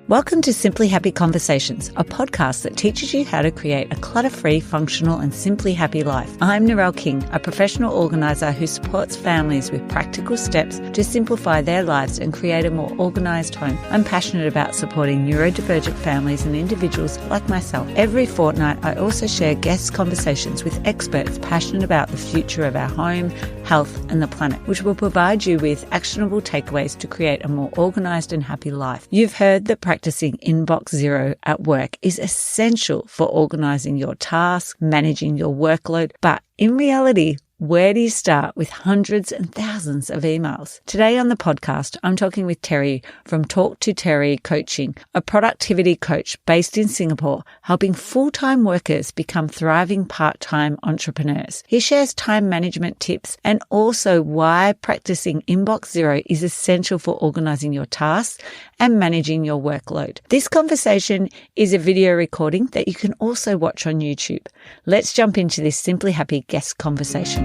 Welcome to Simply Happy Conversations, a podcast that teaches you how to create a clutter-free, functional and simply happy life. I'm Narelle King, a professional organiser who supports families with practical steps to simplify their lives and create a more organised home. I'm passionate about supporting neurodivergent families and individuals like myself. Every fortnight, I also share guest conversations with experts passionate about the future of our home, health and the planet, which will provide you with actionable takeaways to create a more organised and happy life. You've heard that practicing inbox zero at work is essential for organising your tasks, managing your workload, but in reality, where do you start with hundreds and thousands of emails? Today on the podcast, I'm talking with Terry from TalkToTerry Coaching, a productivity coach based in Singapore, helping full-time workers become thriving part-time entrepreneurs. He shares time management tips and also why practicing inbox zero is essential for organising your tasks and managing your workload. This conversation is a video recording that you can also watch on YouTube. Let's jump into this Simply Happy guest conversation.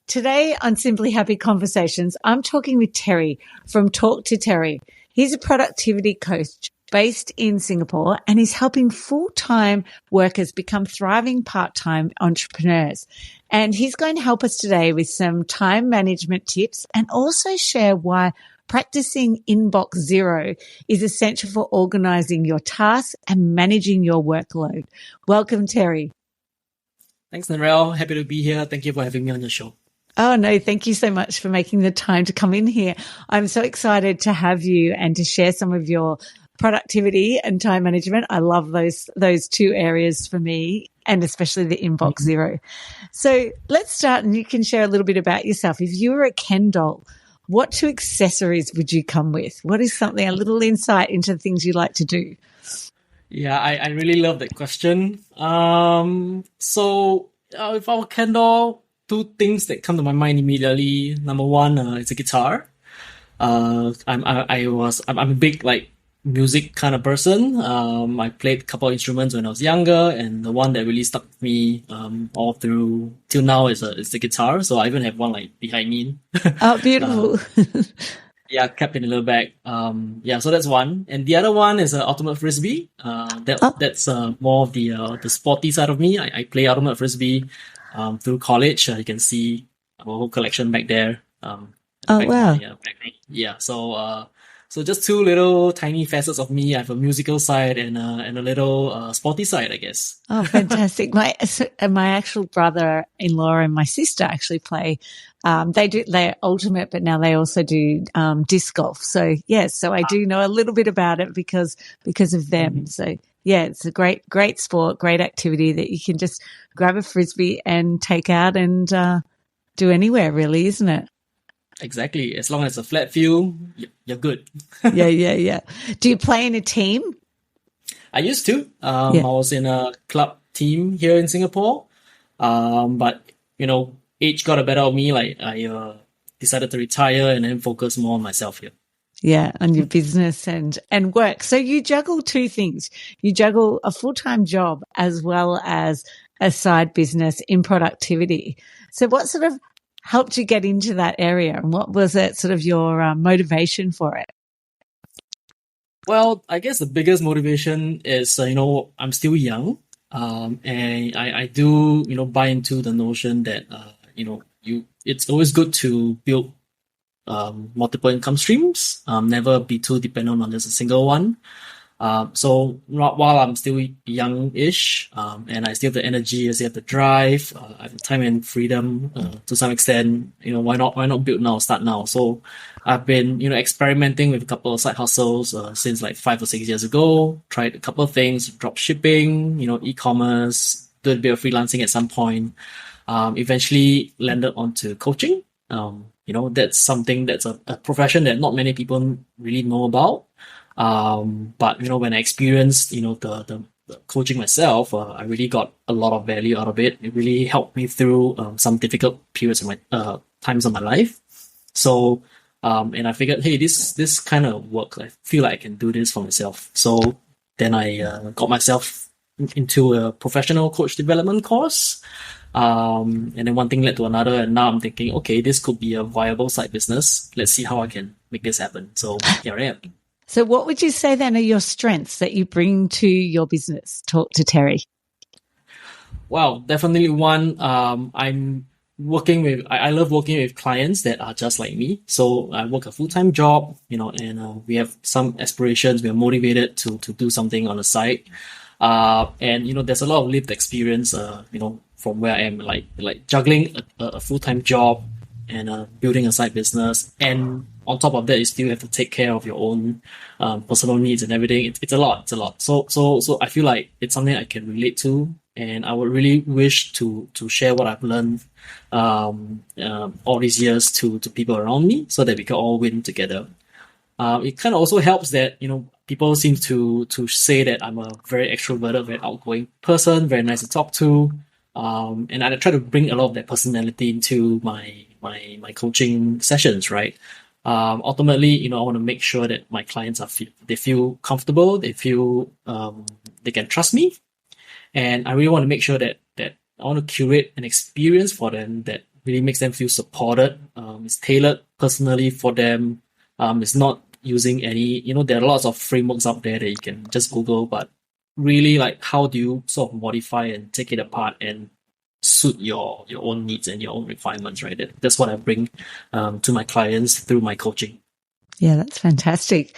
Today on Simply Happy Conversations, I'm talking with Terry from TalkToTerry. He's a productivity coach based in Singapore and he's helping full-time workers become thriving part-time entrepreneurs. And he's going to help us today with some time management tips and also share why practicing inbox zero is essential for organising your tasks and managing your workload. Welcome, Terry. Thanks, Narelle. Happy to be here. Thank you for having me on your show. Oh, no, thank you so much for making the time to come in here. I'm so excited to have you and to share some of your productivity and time management. I love those two areas for me, and especially the inbox zero. So let's start, and you can share a little bit about yourself. If you were a Ken doll, what two accessories would you come with? What is something, a little insight into the things you like to do? Yeah, I really love that question. If I were Ken doll, two things that come to my mind immediately. Number one, it's a guitar. I'm a big music kind of person. I played a couple of instruments when I was younger, and the one that really stuck with me all through till now is the guitar. So I even have one behind me. Oh, beautiful. Yeah, kept in a little bag. So that's one. And the other one is ultimate frisbee. That's more of the sporty side of me. I play ultimate frisbee through college. You can see a whole collection back there. Wow. So just two little tiny facets of me. I have a musical side and a little sporty side, I guess. Oh, fantastic. My actual brother-in-law and my sister actually play. They're ultimate, but now they also do disc golf. So yes, I do know a little bit about it because of them. Mm-hmm. So yeah, it's a great sport, great activity that you can just grab a frisbee and take out and do anywhere, really, isn't it? Exactly. As long as it's a flat field, you're good. Yeah. Do you play in a team? I used to. I was in a club team here in Singapore. But age got the better of me. I decided to retire and then focus more on myself here. Yeah, on your business and work. So you juggle two things. You juggle a full-time job as well as a side business in productivity. So what sort of helped you get into that area, and what was it sort of your motivation for it? Well, I guess the biggest motivation is, I'm still young, and I do, buy into the notion that, it's always good to build multiple income streams, never be too dependent on just a single one. So while I'm still young-ish, and I still have the energy, I still have the drive, I have the time and freedom, to some extent, why not build now, start now? So I've been, experimenting with a couple of side hustles, since 5 or 6 years ago, tried a couple of things, drop shipping, e-commerce, did a bit of freelancing at some point, eventually landed onto coaching. That's something that's a profession that not many people really know about. But when I experienced, the coaching myself, I really got a lot of value out of it. It really helped me through some difficult periods of my times of my life. So, and I figured, hey, this kind of works. I feel like I can do this for myself. So then I got myself into a professional coach development course. And then one thing led to another, and now I'm thinking, okay, this could be a viable side business. Let's see how I can make this happen. So here I am. So what would you say then are your strengths that you bring to your business? Talk to Terry. Well, definitely one. I'm working with. I love working with clients that are just like me. So I work a full-time job, and we have some aspirations. We are motivated to do something on the side. And there's a lot of lived experience. From where I am, like juggling a full-time job and building a side business, and on top of that, you still have to take care of your own personal needs and everything. It's a lot. It's a lot. So I feel like it's something I can relate to, and I would really wish to share what I've learned all these years to people around me, so that we can all win together. It kind of also helps that people seem to say that I'm a very extroverted, very outgoing person, very nice to talk to, and I try to bring a lot of that personality into my coaching sessions, right? Ultimately, I want to make sure that my clients they feel comfortable, they feel they can trust me, and I really want to make sure that I want to curate an experience for them that really makes them feel supported. It's tailored personally for them. It's not using any, there are lots of frameworks out there that you can just Google, but really, like, how do you sort of modify and take it apart and suit your own needs and your own requirements, right? That's what I bring to my clients through my coaching. Yeah, that's fantastic.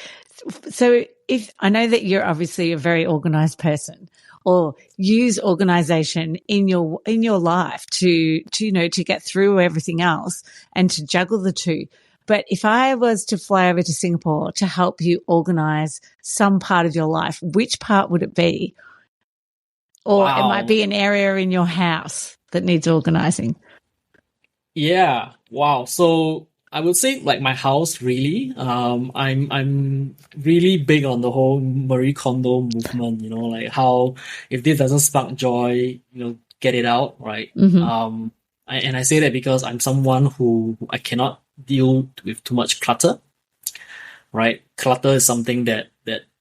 So if I know that you're obviously a very organized person, or use organization in your life to get through everything else and to juggle the two. But if I was to fly over to Singapore to help you organize some part of your life, which part would it be? Or it might be an area in your house that needs organizing. Yeah. Wow. So I would say like my house really. I'm really big on the whole Marie Kondo movement, like how if this doesn't spark joy, get it out, right? Mm-hmm. And I say that because I'm someone who I cannot deal with too much clutter, right? Clutter is something that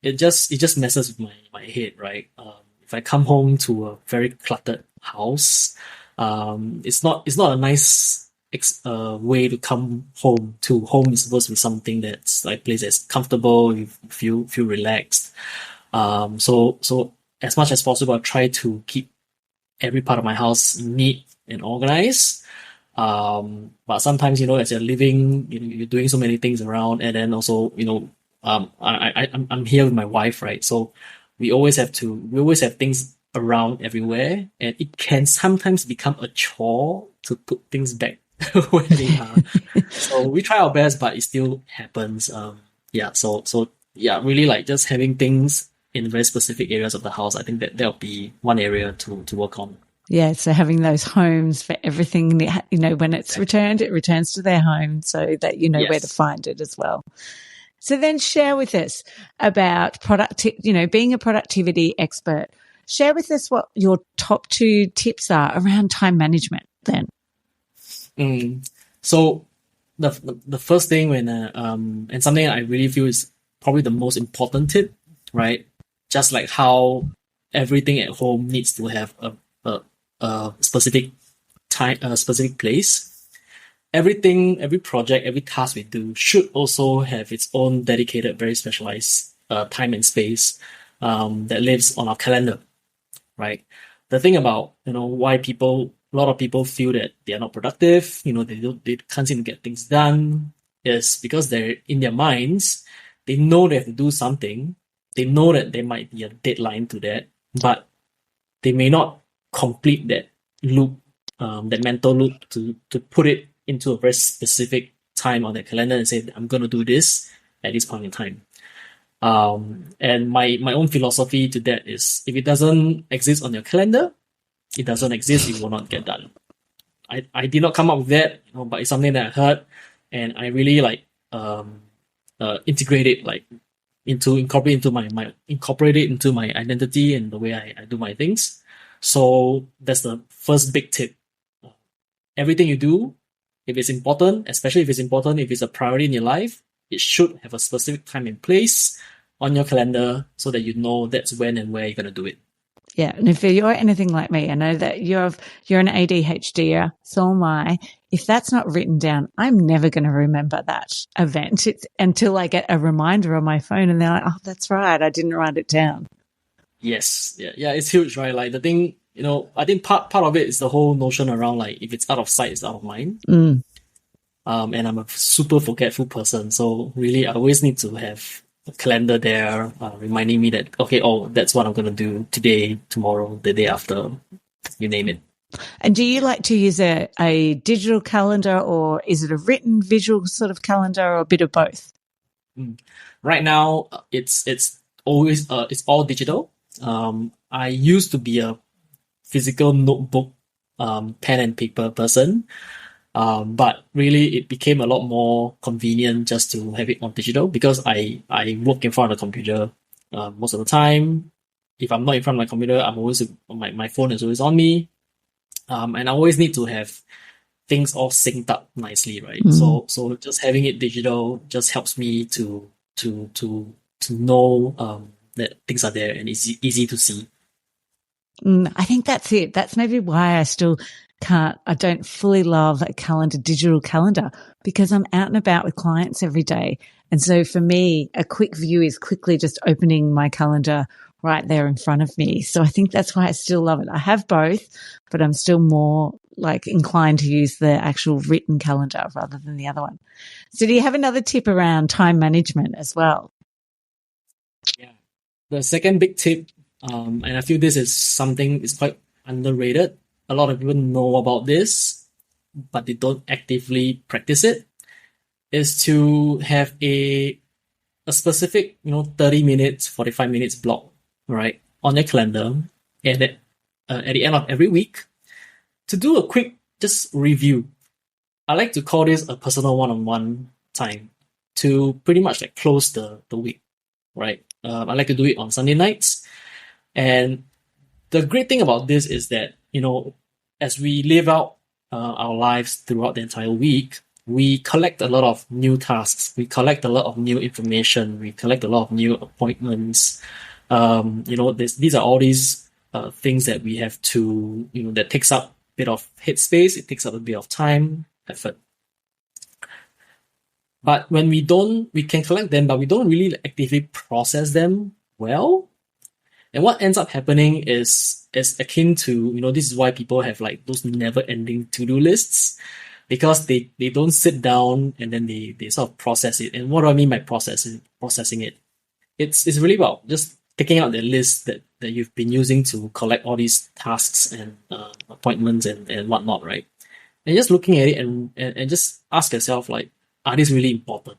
it just messes with my head, right? If I come home to a very cluttered house, it's not a nice way to come home to. Home is supposed to be something that's like place that's comfortable, you feel relaxed. So as much as possible, I try to keep every part of my house neat and organized. But sometimes, as you're living, you're doing so many things around, and then also, I'm here with my wife, right? So we always have things around everywhere, and it can sometimes become a chore to put things back where they are. So we try our best, but it still happens. So yeah, really like just having things in very specific areas of the house. I think that'll be one area to work on. Yeah, so having those homes for everything, when it's returned, it returns to their home so that you know where to find it as well. So then share with us about being a productivity expert. Share with us what your top 2 tips are around time management then. So the first thing when and something I really feel is probably the most important tip, right? Just like how everything at home needs to have a specific time, a specific place. Everything, every project, every task we do should also have its own dedicated, very specialized time and space that lives on our calendar, right? The thing about why a lot of people feel that they are not productive, they can't seem to get things done, is because they're in their minds, they know they have to do something, they know that there might be a deadline to that, but they may not complete that loop, that mental loop to put it into a very specific time on their calendar and say, I'm going to do this at this point in time. And my own philosophy to that is, if it doesn't exist on your calendar, it doesn't exist, it will not get done. I did not come up with that, but it's something that I heard, and I really integrate it, incorporate it into my identity and the way I do my things. So that's the first big tip. Everything you do, if it's important, especially if it's a priority in your life, it should have a specific time and place on your calendar so that you know that's when and where you're going to do it. Yeah, and if you're anything like me, I know that you're an ADHDer, so am I. If that's not written down, I'm never going to remember that event. It's until I get a reminder on my phone, and they're like, "Oh, that's right, I didn't write it down." Yes, yeah, it's huge, right? Like the thing, I think part of it is the whole notion around like if it's out of sight, it's out of mind. Mm. And I'm a super forgetful person, so really I always need to have a calendar there, reminding me that okay, oh, that's what I'm gonna do today, tomorrow, the day after, you name it. And do you like to use a digital calendar, or is it a written visual sort of calendar, or a bit of both? Right now, it's always it's all digital. I used to be a physical notebook, pen and paper person. But really, it became a lot more convenient just to have it on digital because I work in front of the computer most of the time. If I'm not in front of my computer, I'm always my phone is always on me, and I always need to have things all synced up nicely, right? So just having it digital just helps me to know that things are there and it's easy to see. I think that's it. That's maybe why I don't fully love a digital calendar, because I'm out and about with clients every day. And so for me, a quick view is quickly just opening my calendar right there in front of me. So I think that's why I still love it. I have both, but I'm still more like inclined to use the actual written calendar rather than the other one. So do you have another tip around time management as well? Yeah. The second big tip, and I feel this is something is quite underrated. A lot of people know about this, but they don't actively practice it, is to have a specific, 30 minutes, 45 minutes block, right, on your calendar, and at the end of every week, to do a quick just review. I like to call this a personal one-on-one time to pretty much like close the week, right? I like to do it on Sunday nights. And the great thing about this is that, as we live out our lives throughout the entire week, we collect a lot of new tasks. We collect a lot of new information. We collect a lot of new appointments. These are all these things that we have to, that takes up a bit of headspace. It takes up a bit of time, effort. But when we can collect them, but we don't really actively process them well. And what ends up happening is akin to, this is why people have like those never-ending to-do lists, because they don't sit down and then they sort of process it. And what do I mean by processing it? It's really about just taking out the list that you've been using to collect all these tasks and appointments and whatnot, right? And just looking at it and just ask yourself, like, are these really important?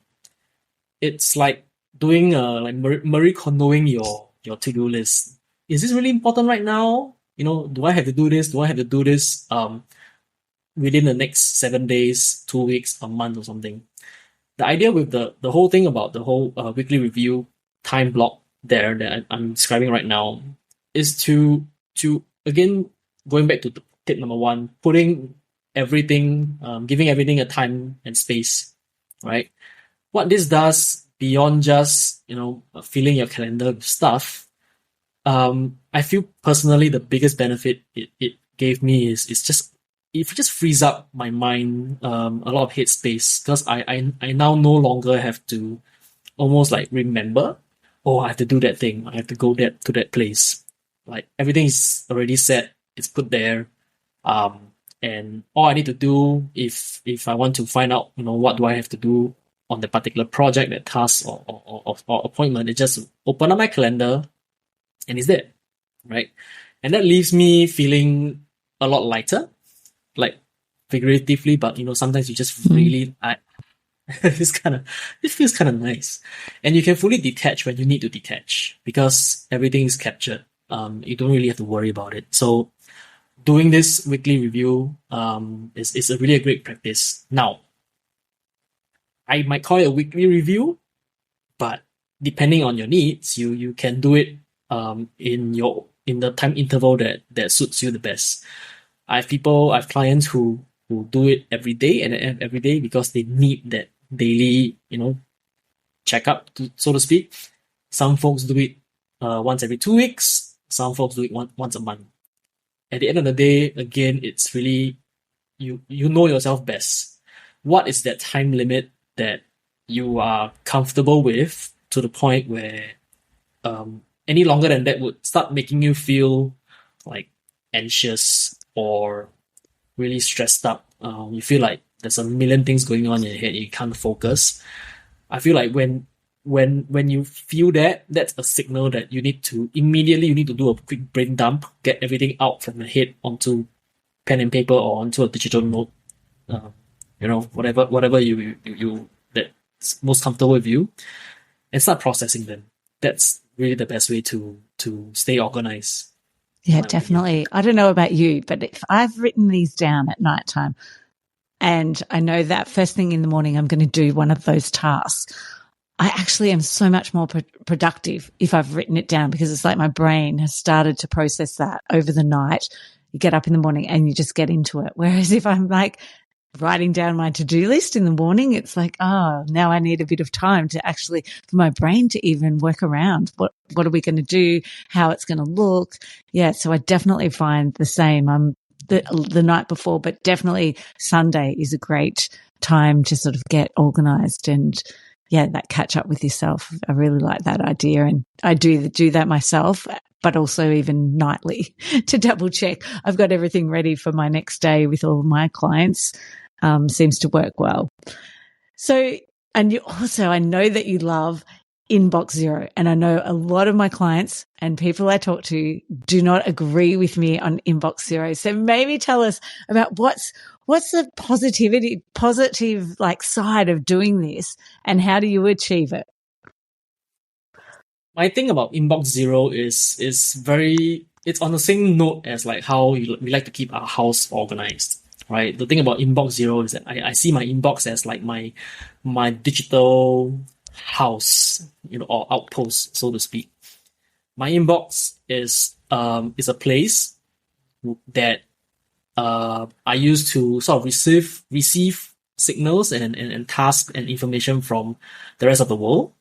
It's like doing like Marie Kondoing your to-do list. Is this really important right now? Do I have to do this? Do I have to do this within the next 7 days, 2 weeks, a month or something? The idea with the whole thing about the whole weekly review time block there that I'm describing right now is to again, going back to tip number one, putting everything, giving everything a time and space, right? What this does beyond just, filling your calendar with stuff, I feel personally the biggest benefit it gave me is just, it just frees up my mind, a lot of headspace, because I now no longer have to almost like remember, oh, I have to do that thing, I have to go to that place. Like everything is already set, it's put there. And all I need to do if I want to find out, what do I have to do on the particular project, that task or appointment, is just open up my calendar and it's there, right? And that leaves me feeling a lot lighter, like figuratively, but sometimes you just really, it feels kind of nice. And you can fully detach when you need to detach because everything is captured. You don't really have to worry about it. So doing this weekly review is a really great practice. Now, I might call it a weekly review, but depending on your needs, you can do it in the time interval that suits you the best. I have clients who do it every day and every day because they need that daily, checkup, so to speak. Some folks do it once every 2 weeks. Some folks do it once a month. At the end of the day, again, it's really you know yourself best. What is that time limit that you are comfortable with to the point where any longer than that would start making you feel like anxious or really stressed up. You feel like there's a million things going on in your head, you can't focus. I feel like when you feel that, that's a signal that you need to do a quick brain dump, get everything out from your head onto pen and paper or onto a digital note. Whatever you that's most comfortable with you, and start processing them. That's really the best way to stay organized. Yeah, definitely. I don't know about you, but if I've written these down at nighttime and I know that first thing in the morning I'm going to do one of those tasks, I actually am so much more productive if I've written it down, because it's like my brain has started to process that over the night. You get up in the morning and you just get into it. Whereas if I'm like writing down my to-do list in the morning, it's like, oh, now I need a bit of time to actually, for my brain to even work around what are we going to do, how it's going to look. Yeah. So I definitely find the same. The night before, but definitely Sunday is a great time to sort of get organized and that catch up with yourself. I really like that idea. And I do that myself, but also even nightly to double check I've got everything ready for my next day with all of my clients. Seems to work well. So, and you also, I know that you love Inbox Zero, and I know a lot of my clients and people I talk to do not agree with me on Inbox Zero. So maybe tell us about what's the positive like side of doing this, and how do you achieve it? My thing about Inbox Zero is it's on the same note as like how we like to keep our house organized. Right. The thing about Inbox Zero is that I see my inbox as like my digital house, or outpost, so to speak. My inbox is a place that I use to sort of receive signals and tasks and information from the rest of the world.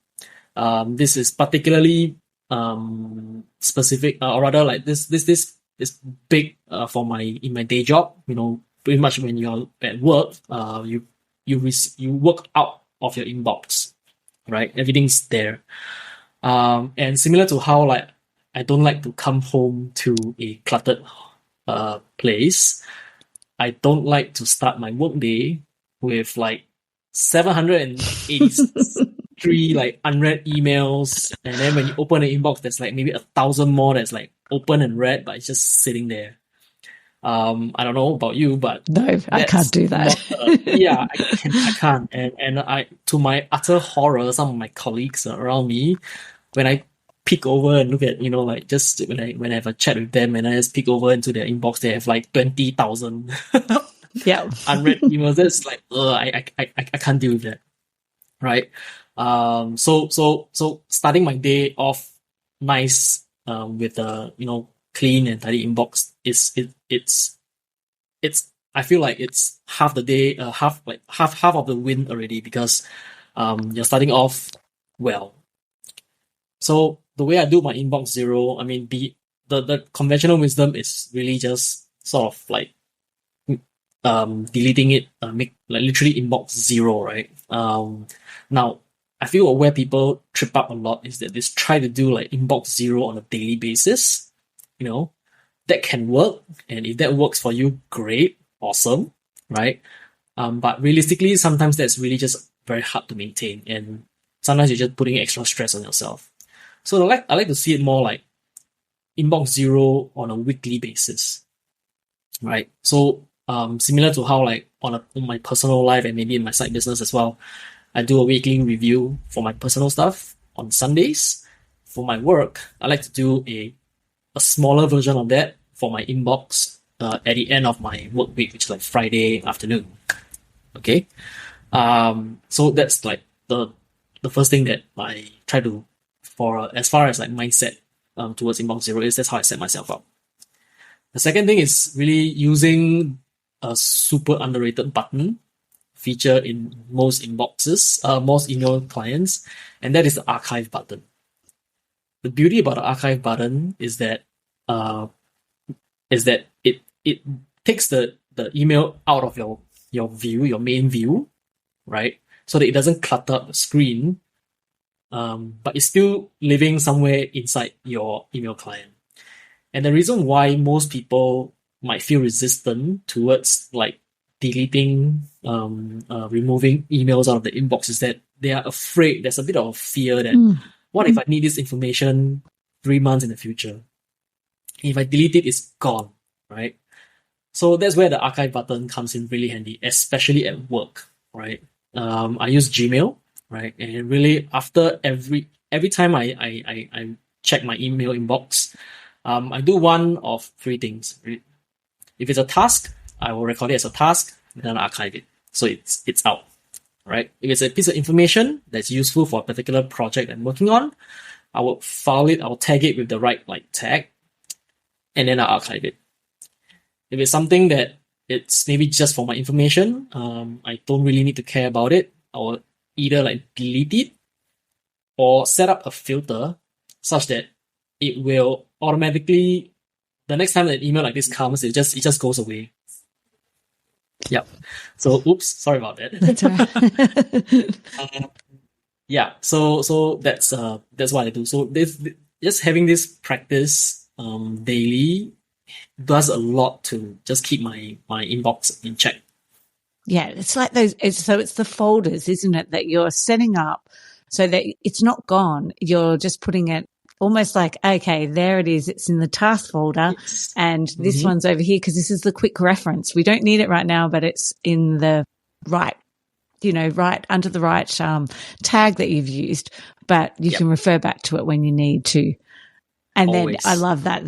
This is particularly specific, or rather like this is big for in my day job. Pretty much when you're at work, you work out of your inbox, right? Everything's there. And similar to how like I don't like to come home to a cluttered place, I don't like to start my workday with like 783 like unread emails, and then when you open the inbox, there's like maybe 1,000 more that's like open and read, but it's just sitting there. I don't know about you, but no, I can't do that. I can't. And I, to my utter horror, some of my colleagues around me, when I peek over and look at, like just when I have a chat with them and I just peek over into their inbox, they have like 20,000 unread emails. That's like, I can't deal with that. Right. So starting my day off nice, with a, clean and tidy inbox it's I feel like it's half the day, half of the win already, because you're starting off well. So the way I do my Inbox Zero, I mean, the conventional wisdom is really just sort of like deleting it, make like literally Inbox Zero, right? Now I feel where people trip up a lot is that they try to do like Inbox Zero on a daily basis. That can work, and if that works for you, great, awesome, right? But realistically, sometimes that's really just very hard to maintain, and sometimes you're just putting extra stress on yourself. So I like to see it more like Inbox Zero on a weekly basis, right? So similar to how like on my personal life and maybe in my side business as well, I do a weekly review for my personal stuff on Sundays. For my work, I like to do a smaller version of that for my inbox at the end of my work week, which is like Friday afternoon. Okay. So that's like the first thing that I try to, for as far as like mindset towards Inbox Zero, is that's how I set myself up. The second thing is really using a super underrated button feature in most inboxes, most email clients, and that is the archive button. The beauty about the archive button is that uh, is that it takes the email out of your view, your main view, right? So that it doesn't clutter up the screen, but it's still living somewhere inside your email client. And the reason why most people might feel resistant towards like deleting, removing emails out of the inbox is that they are afraid. There's a bit of fear that what if I need this information 3 months in the future? If I delete it, it's gone, right? So that's where the archive button comes in really handy, especially at work, right? I use Gmail, right? And really after every time I check my email inbox, I do one of three things. If it's a task, I will record it as a task, then I'll archive it. So it's out, right? If it's a piece of information that's useful for a particular project I'm working on, I will file it, I'll tag it with the right like tag, and then I'll archive it. If it's something that it's maybe just for my information, I don't really need to care about it, I will either like delete it or set up a filter such that it will automatically, the next time an email like this comes, it just goes away. Yep. So, oops, sorry about that. That's all right. Yeah. So that's what I do. So this just having this practice daily does a lot to just keep my inbox in check. Yeah, it's like those. It's the folders, isn't it, that you're setting up so that it's not gone. You're just putting it almost like, okay, there it is. It's in the task folder, Yes. and this one's over here because this is the quick reference. We don't need it right now, but it's in the right, right under the right tag that you've used, but you can refer back to it when you need to. And Always. then I love that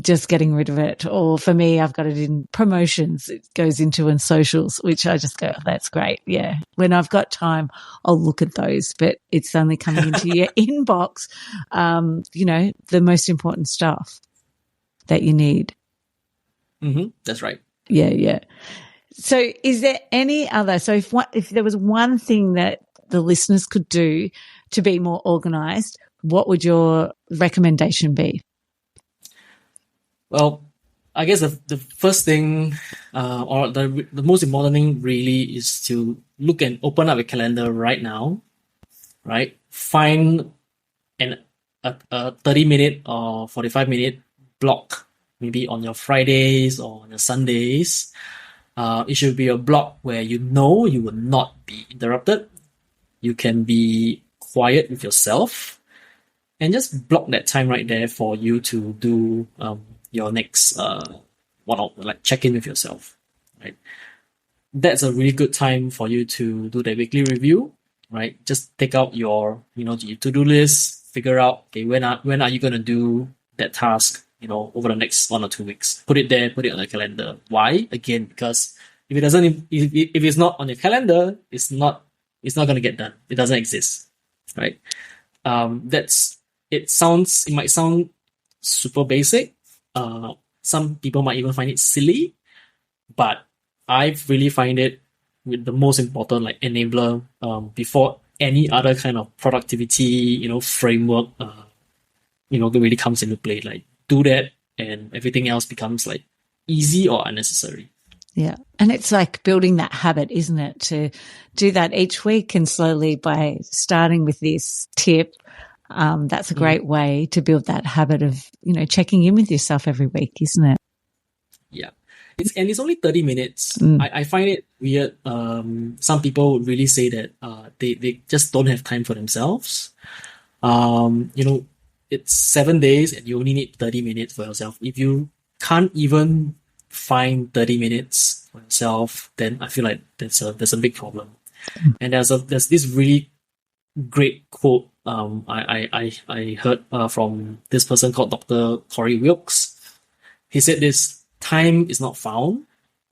just getting rid of it. Or for me, I've got it in promotions. It goes into in socials, which I just go, oh, that's great. Yeah. When I've got time, I'll look at those, but it's only coming into your inbox, the most important stuff that you need. That's right. Yeah. Yeah. So is there any other, so if there was one thing that the listeners could do to be more organized, what would your recommendation be? Well, I guess the first thing, or the most important thing really is to look and open up a calendar right now, right? Find a 30-minute or 45-minute block, maybe on your Fridays or on your Sundays. It should be a block where you know you will not be interrupted. You can be quiet with yourself, and just block that time right there for you to do your next check in with yourself, right? That's a really good time for you to do the weekly review, right? Just take out your your to-do list, figure out, okay, when are you gonna do that task, over the next 1 or 2 weeks. Put it there, put it on the calendar. Why? Again, because if it's not on your calendar, it's not gonna get done. It doesn't exist, right? It might sound super basic. Some people might even find it silly, but I really find it with the most important enabler before any other kind of productivity framework really comes into play. Like, do that and everything else becomes easy or unnecessary. Yeah. And it's like building that habit, isn't it? To do that each week, and slowly by starting with this tip, that's a great way to build that habit of, checking in with yourself every week, isn't it? Yeah. It's only 30 minutes. I find it weird. Some people really say that they just don't have time for themselves. It's 7 days and you only need 30 minutes for yourself. If you can't even find 30 minutes for yourself, then I feel like there's a big problem. And there's this really great quote I heard from this person called Dr. Corey Wilkes. He said this: time is not found,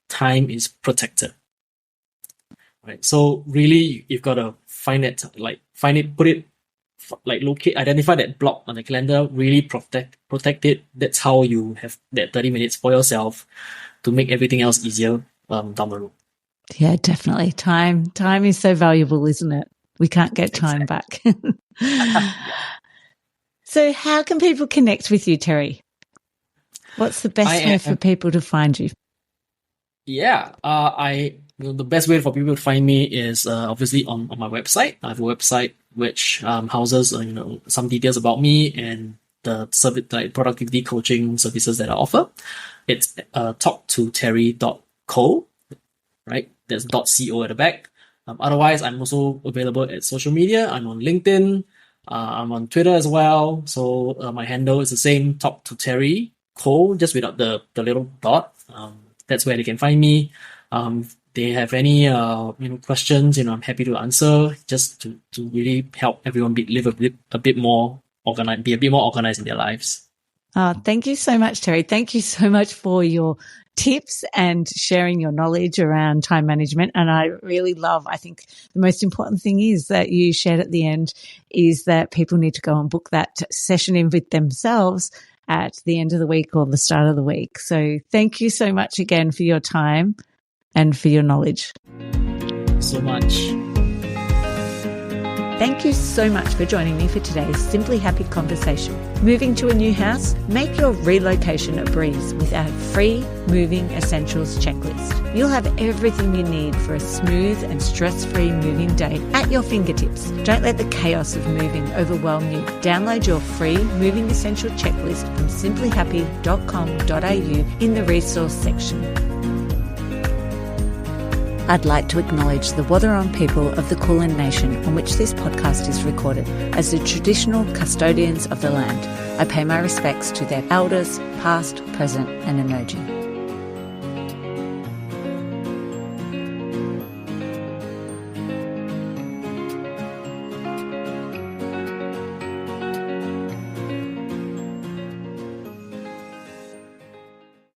time is protected. Right? So really, you've got to find it, put it, locate, identify that block on the calendar, really protect it. That's how you have that 30 minutes for yourself to make everything else easier down the road. Yeah, definitely. Time is so valuable, isn't it? We can't get time back. So how can people connect with you, Terry? What's the best way for people to find you? Yeah, the best way for people to find me is obviously on my website. I have a website which houses some details about me and the service, like productivity coaching services that I offer. It's TalkToTerry.co, right? There's .co at the back. Otherwise, I'm also available at social media. I'm on LinkedIn. I'm on Twitter as well. So my handle is the same, TalkToTerry Co, just without the little dot. That's where they can find me. If they have any questions, I'm happy to answer, just to really help everyone live a bit more organized, be a bit more organized in their lives. Thank you so much, Terry. Thank you so much for your tips and sharing your knowledge around time management. And I think the most important thing is that you shared at the end is that people need to go and book that session in with themselves at the end of the week or the start of the week. So thank you so much again for your time and for your knowledge. So much. Thank you so much for joining me for today's Simply Happy conversation. Moving to a new house? Make your relocation a breeze with our free Moving Essentials checklist. You'll have everything you need for a smooth and stress-free moving day at your fingertips. Don't let the chaos of moving overwhelm you. Download your free Moving Essential checklist from simplyhappy.com.au in the resource section. I'd like to acknowledge the Wathaurong people of the Kulin Nation on which this podcast is recorded as the traditional custodians of the land. I pay my respects to their elders, past, present and emerging.